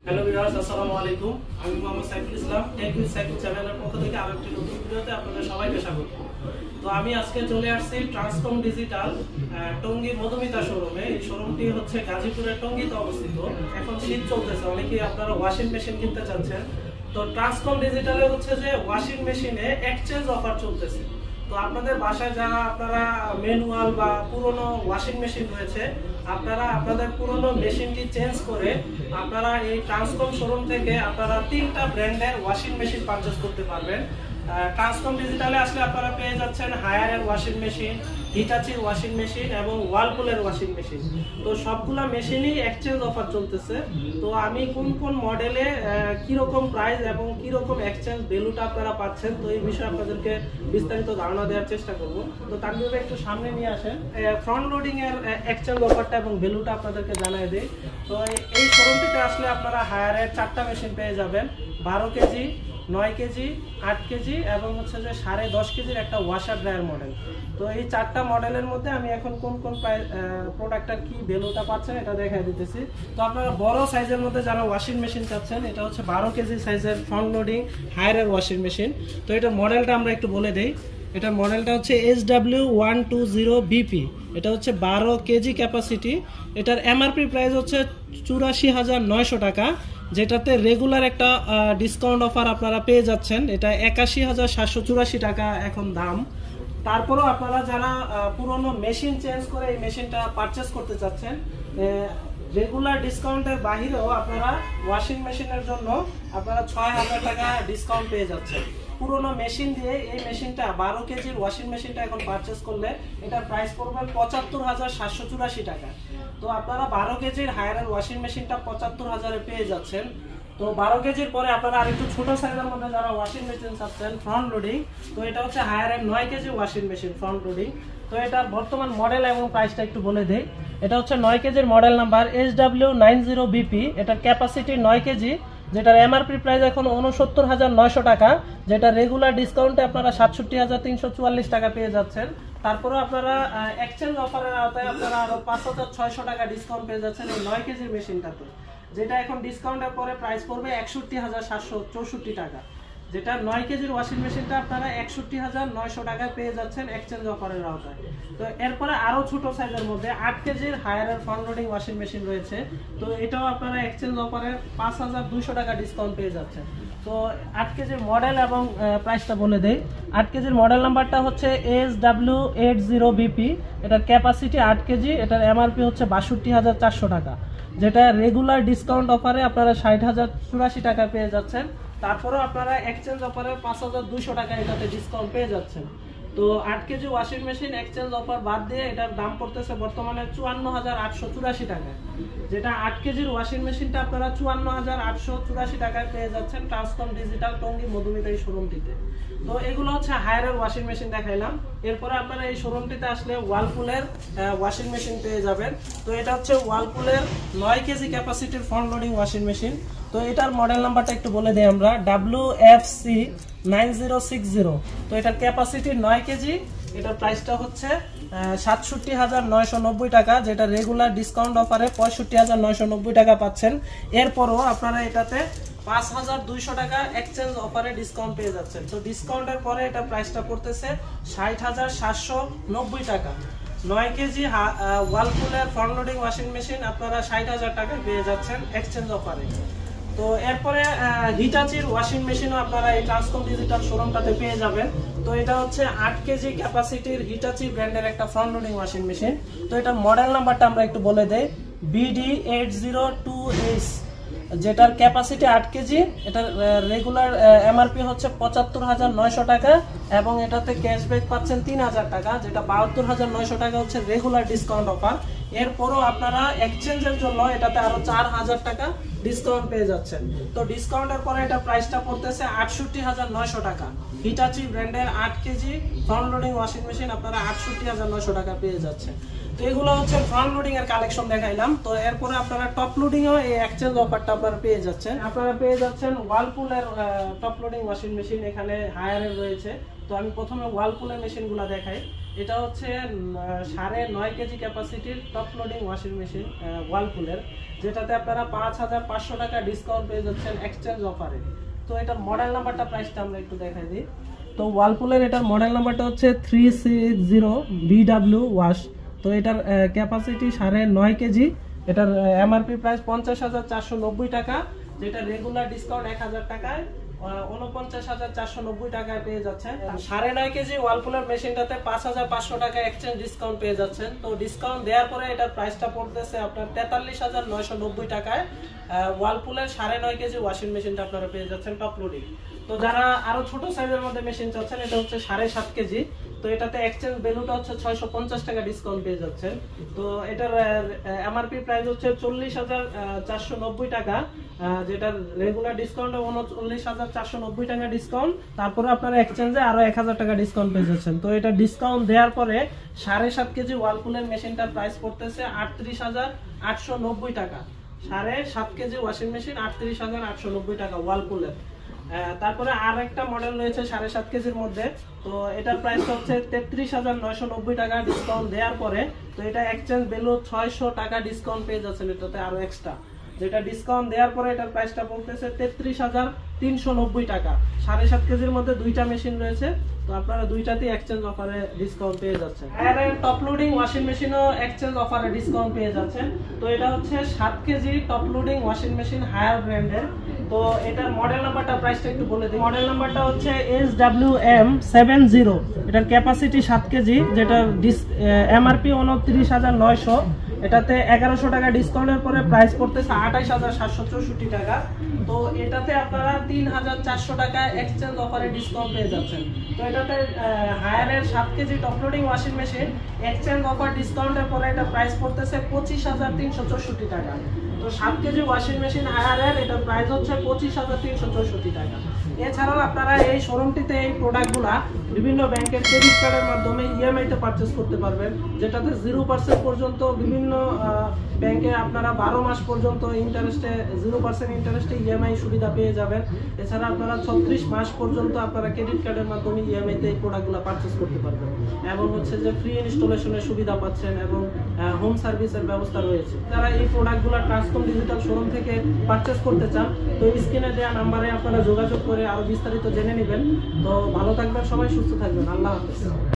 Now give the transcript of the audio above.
Hello viewers, আসসালামু আলাইকুম। আমি মোহাম্মদ সাইফুল ইসলাম, টেক উইথ সাইফুল চ্যানেলের পক্ষ থেকে আরেকটি নতুন ভিডিওতে আপনাদের সবাইকে স্বাগত। তো আমি আজকে চলে আসছি ট্রান্সকম ডিজিটাল টঙ্গী মধুমিতা শোরুমে। এই শোরুমটি হচ্ছে গাজীপুরের টঙ্গীতে অবস্থিত। এখন শীত চলতেছে, অনেকেই আপনারা ওয়াশিং মেশিন কিনতে চাচ্ছেন। তো ট্রান্সকম ডিজিটালে হচ্ছে যে ওয়াশিং মেশিনে এক্সচেঞ্জ অফার চলতেছে। তো আপনাদের বাসায় যারা আপনারা ম্যানুয়াল বা পুরনো ওয়াশিং মেশিন রয়েছে, আপনারা আপনাদের পুরনো মেশিনটি চেঞ্জ করে আপনারা এই ট্রান্সকম শোরুম থেকে আপনারা 3টা ব্র্যান্ডের ওয়াশিং মেশিন পারচেজ করতে পারবেন। ট্রান্সকম ডিজিটালে আসলে আপনারা পেয়ে যাচ্ছেন হায়ারের ওয়াশিং মেশিন, হিটাচির ওয়াশিং মেশিন এবং ওয়ালপুলের ওয়াশিং মেশিন। তো সবগুলা মেশিনই এক্সচেঞ্জ অফার চলতেছে। তো আমি কোন কোন মডেলে কিরকম প্রাইস এবং কিরকম এক্সচেঞ্জ ভ্যালুটা আপনারা পাচ্ছেন, তো এই বিষয়ে আপনাদেরকে বিস্তারিত ধারণা দেওয়ার চেষ্টা করব। তো তার জন্য একটু সামনে নিয়ে আসেন, ফ্রন্ট লোডিং এর এক্সচেঞ্জ অফারটা এবং ভ্যালুটা আপনাদেরকে জানিয়ে দিই। তো এই শোরুমটিতে আসলে আপনারা হায়ারের 4টা মেশিন পেয়ে যাবেন, 12 কেজি, 9 কেজি, 8 কেজি এবং হচ্ছে যে 10.5 কেজির একটা ওয়াশার ড্রায়ার মডেল। তো এই 4টা মডেলের মধ্যে আমি এখন কোন কোন প্রোডাক্টটার কি ভ্যালুটা পাচ্ছেন এটা দেখাই দিতেছি। তো আপনারা বড় সাইজের মধ্যে যারা ওয়াশিং মেশিন চাচ্ছেন, এটা হচ্ছে 12 কেজি সাইজের ফ্রন্ট লোডিং হায়ারের ওয়াশিং মেশিন। তো এটার মডেলটা আমরা একটু বলে দেই। এটার মডেলটা হচ্ছে SW120BP। এটা হচ্ছে 12 কেজি ক্যাপাসিটি। এটার এমআরপি প্রাইস হচ্ছে 84,900 টাকা, যেটাতে রেগুলার একটা ডিসকাউন্ট অফার আপনারা পেয়ে যাচ্ছেন। এটা 81,784 টাকা এখন দাম। তারপরেও আপনারা যারা পুরনো মেশিন চেঞ্জ করে এই মেশিনটা পারচেস করতে চাচ্ছেন, রেগুলার ডিসকাউন্টের বাহিরেও আপনারা ওয়াশিং মেশিনের জন্য আপনারা 6,000 টাকা ডিসকাউন্ট পেয়ে যাচ্ছেন। পুরোনো মেশিন দিয়ে এই মেশিনটা 12 কেজির ওয়াশিং মেশিনটা এখন পারচেস করলে এটার প্রাইস পড়বে 75,784 টাকা। তো আপনারা 12 কেজির হায়ারের ওয়াশিং মেশিনটা 75,000-এ পেয়ে যাচ্ছেন। তো 12 কেজির পরে আপনারা আরেকটু ছোট সাইজের মধ্যে যারা ওয়াশিং মেশিন চাচ্ছেন ফ্রন্ট লোডিং, তো এটা হচ্ছে হায়ারের 9 KG washing machine front loading. তো এটার বর্তমান মডেল এবং প্রাইসটা একটু বলে দেই। এটা হচ্ছে 9 কেজির মডেল নাম্বার SW90BP। এটার ক্যাপাসিটি 9 কেজি, যেটার এমআরপি প্রাইস এখন 69,900 টাকা, যেটা রেগুলার ডিসকাউন্টে আপনারা 67,344 টাকা পেয়ে যাচ্ছেন। তারপরে আপনারা এক্সচেঞ্জ অফারের আওতায় আপনারা আরো 5,600 টাকা ডিসকাউন্ট পেয়ে যাচ্ছেন এই 9 কেজির মেশিনটাতে, যেটা এখন ডিসকাউন্টের পরে প্রাইস পড়বে 61,764 টাকা। যেটা 9 কেজির ওয়াশিং মেশিনটা আপনারা 61,900 টাকায় পেয়ে যাচ্ছেন এক্সচেঞ্জ অফারের আওতায়। তো এরপরে আরো ছোট সাইজের মধ্যে 8 কেজির হায়ারের ফ্রন্ট লোডিং ওয়াশিং মেশিন রয়েছে। তো এটাও আপনারা এক্সচেঞ্জ অফারে 5,200 টাকা ডিসকাউন্ট পেয়ে যাচ্ছেন। তো 8 কেজির মডেল এবং প্রাইসটা বলে দেই। 8 কেজির মডেল নাম্বারটা হচ্ছে SW80BP। এটার ক্যাপাসিটি 8 কেজি। এটার এমআরপি হচ্ছে 62,400 টাকা, যেটা রেগুলার ডিসকাউন্ট অফারে আপনারা 60,084 টাকা পেয়ে যাচ্ছেন। তারপরেও আপনারা এক্সচেঞ্জ অফারে 5,200 টাকা এটাতে ডিসকাউন্ট পেয়ে যাচ্ছেন। তো 8 KG washing machine exchange offer বাদ দিয়ে এটার দাম পড়তেছে বর্তমানে 54,884 টাকা, যেটা 8 কেজির ওয়াশিং মেশিনটা আপনারা 54,884 টাকায় পেয়ে যাচ্ছেন ট্রান্সকম ডিজিটাল টঙ্গী মধুমিতা এই শোরুমটিতে। তো এগুলো হচ্ছে হায়ারের ওয়াশিং মেশিন দেখাইলাম। এরপরে আপনারা এই শোরুমটিতে আসলে ওয়ালপুলের ওয়াশিং মেশিন পেয়ে যাবেন। তো এটা হচ্ছে ওয়ালপুলের 9 কেজি ক্যাপাসিটির ফ্রন্ট লোডিং ওয়াশিং মেশিন। তো এটার মডেল নাম্বারটা একটু বলে দিই আমরা, WFC9060। তো এটার ক্যাপাসিটি 9 কেজি। এটার প্রাইসটা হচ্ছে 67,990 টাকা, যেটা রেগুলার ডিসকাউন্ট অফারে 65,990 টাকা পাচ্ছেন। এরপরও আপনারা এটাতে 5,200 টাকা এক্সচেঞ্জ অফারে ডিসকাউন্ট পেয়ে যাচ্ছেন। তো ডিসকাউন্টের পরে এটা প্রাইসটা পড়তেছে 60,790 টাকা। 9 কেজি ওয়ালপুলের ফ্রন্ট লোডিং ওয়াশিং মেশিন আপনারা 60,000 টাকা পেয়ে যাচ্ছেন এক্সচেঞ্জ অফারে। তো এরপরে হিটাচির ওয়াশিং মেশিনও আপনারা এই ট্রান্সকম ডিজিটাল শোরুমটাতে পেয়ে যাবেন। তো এটা হচ্ছে 8 কেজি ক্যাপাসিটির হিটাচি ব্র্যান্ডের একটা ফ্রন্ট লোডিং ওয়াশিং মেশিন। তো এটার মডেল নাম্বারটা আমরা একটু বলে দেই, BD802S, যেটার ক্যাপাসিটি 8 কেজি। এটার রেগুলার এমআরপি হচ্ছে 75,900 টাকা এবং এটাতে ক্যাশব্যাক পাচ্ছেন 3,000 টাকা, যেটা 72,900 টাকা হচ্ছে রেগুলার ডিসকাউন্ট অফার। এরপরও আপনারা এক্সচেঞ্জের জন্য এটাতে আরো 4,000 টাকা ডিসকাউন্ট পেয়ে যাচ্ছেন। তো ডিসকাউন্টের পরে এটা প্রাইসটা পড়তেছে 68,900 টাকা। হিটাচি ব্র্যান্ডের 8 KG front loading washing machine আপনারা 68,900 টাকা পেয়ে যাচ্ছেন। তো এগুলো হচ্ছে ফ্রন্ট লোডিং এর কালেকশন দেখাইলাম। তো এরপরে আপনারা টপ লোডিং এও এই এক্সচেঞ্জ অফারটা আপনারা পেয়ে যাচ্ছেন। আপনারা পেয়ে যাচ্ছেন ওয়ালপুলের টপ লোডিং ওয়াশিং মেশিন, এখানে হায়ারের রয়েছে। তো আমি প্রথমে ওয়ালপুলের মেশিনগুলো দেখাই। এটা হচ্ছে 9.5 কেজি ক্যাপাসিটির টপ লোডিং ওয়াশিং মেশিন ওয়ালপুলের, যেটাতে আপনারা 5,500 টাকা ডিসকাউন্ট পেয়ে যাচ্ছেন এক্সচেঞ্জ অফারে। তো এটার মডেল নাম্বারটা প্রাইসটা আমরা একটু দেখাই দিই। তো ওয়ালপুলের এটার মডেল নাম্বারটা হচ্ছে 360 BW ওয়াশ। তো এটার ক্যাপাসিটি 9.5 কেজি। এটার এমআরপি প্রাইস 50,490 টাকা, যেটা রেগুলার ডিসকাউন্ট 1,000 টাকায় 49,490 টাকায় পেয়ে যাচ্ছেন। 9.5 কেজি ওয়ালপুলের মেশিনটাতে 5,500 টাকা এক্সচেঞ্জ ডিসকাউন্ট পেয়ে যাচ্ছেন। তো ডিসকাউন্ট দেওয়ার পরে এটার প্রাইসটা পড়তেছে আপনার 43,990 টাকায়। ওয়ালপুলের 9.5 কেজি ওয়াশিং মেশিনটা আপনারা পেয়ে যাচ্ছেন টপ লোডিং। তো যারা আরো ছোট সাইজের মধ্যে মেশিন চাচ্ছেন, এটা হচ্ছে 7.5 কেজি। তো এটাতে এক্সচেঞ্জ ভ্যালুটা হচ্ছে 650 টাকা ডিসকাউন্ট পেয়ে যাচ্ছেন। তো এটার এমআরপি প্রাইস হচ্ছে 40,490 টাকা, যেটার রেগুলার ডিসকাউন্ট 39,490 টাকা ডিসকাউন্ট। তারপরে আপনারা এক্সচেঞ্জে আরো 1,000 টাকা ডিসকাউন্ট পেয়ে যাচ্ছেন। তো এটা ডিসকাউন্ট দেওয়ার পরে 7.5 কেজি ওয়ালপুলের মেশিনটার প্রাইস পড়তেছে 38,890 টাকা। 7.5 কেজি ওয়াশিং মেশিন 38,890 টাকা ওয়ালপুলের। তারপরে আর একটা মডেল রয়েছে 7.5 কেজির মধ্যে। তো এটার প্রাইস হচ্ছে 33,990 টাকা ডিসকাউন্ট দেওয়ার পরে। তো এটা এক্সচেঞ্জ ভ্যালু 600 টাকা ডিসকাউন্ট পেয়ে যাচ্ছেন এটাতে আরো এক্সট্রা, যেটা ডিসকাউন্ট দেওয়ার পরে এটার প্রাইসটা পড়তেছে 33,390 টাকা। 7.5 কেজির মধ্যে দুইটা মেশিন রয়েছে, তো আপনারা দুইটাতেই এক্সচেঞ্জ অফারে ডিসকাউন্ট পেয়ে যাচ্ছেন। আর টপ লোডিং ওয়াশিং মেশিনও এক্সচেঞ্জ অফারে ডিসকাউন্ট পেয়ে যাচ্ছেন। তো এটা হচ্ছে 7 KG top loading washing machine Haier ব্র্যান্ডের। তো এটার মডেল নাম্বারটা প্রাইসটা একটু বলে দিই। মডেল নাম্বারটা হচ্ছে SWM70। এটার ক্যাপাসিটি 7 কেজি, যেটা এমআরপি 29,900। এটাতে 1,100 টাকা ডিসকাউন্টের পরে প্রাইস পড়তেছে 28,764 টাকা। তো এটাতে আপনারা 3,400 টাকা এক্সচেঞ্জ অফারে ডিসকাউন্ট পেয়ে যাচ্ছেন। তো এটাতে হায়ারের 7 KG top loading washing machine exchange offer ডিসকাউন্টের পরে এটা প্রাইস পড়তেছে 25,364 টাকা। তো 7 কেজি ওয়াশিং মেশিন হায়ারের এটার প্রাইস হচ্ছে 25,364 টাকা। এছাড়াও আপনারা এই শোরুমটিতে এই প্রোডাক্টগুলা বিভিন্ন ব্যাংকের ক্রেডিট কার্ডের মাধ্যমে ইএমআইতে পারচেজ করতে পারবেন, যেটাতে 0% পর্যন্ত বিভিন্ন ব্যাংকে আপনারা 12 মাস পর্যন্ত ইন্টারেস্টে 0% ইন্টারেস্টে ইএমআই সুবিধা পেয়ে যাবেন। এছাড়া আপনারা 36 মাস পর্যন্ত আপনারা ক্রেডিট কার্ডের মাধ্যমে ইএমআইতে এই প্রোডাক্টগুলো পারচেজ করতে পারবেন, এবং হচ্ছে যে ফ্রি ইনস্টলেশনের সুবিধা পাচ্ছেন এবং হোম সার্ভিসের ব্যবস্থা রয়েছে। যারা এই প্রোডাক্টগুলো ট্রান্সকম ডিজিটাল শোরুম থেকে পারচেজ করতে চান, তো স্ক্রিনে দেওয়া নাম্বারে আপনারা যোগাযোগ করে আরো বিস্তারিত জেনে নেবেন। তো ভালো থাকবেন সবাই, সুস্থ থাকবেন। আল্লাহ হাফেজ।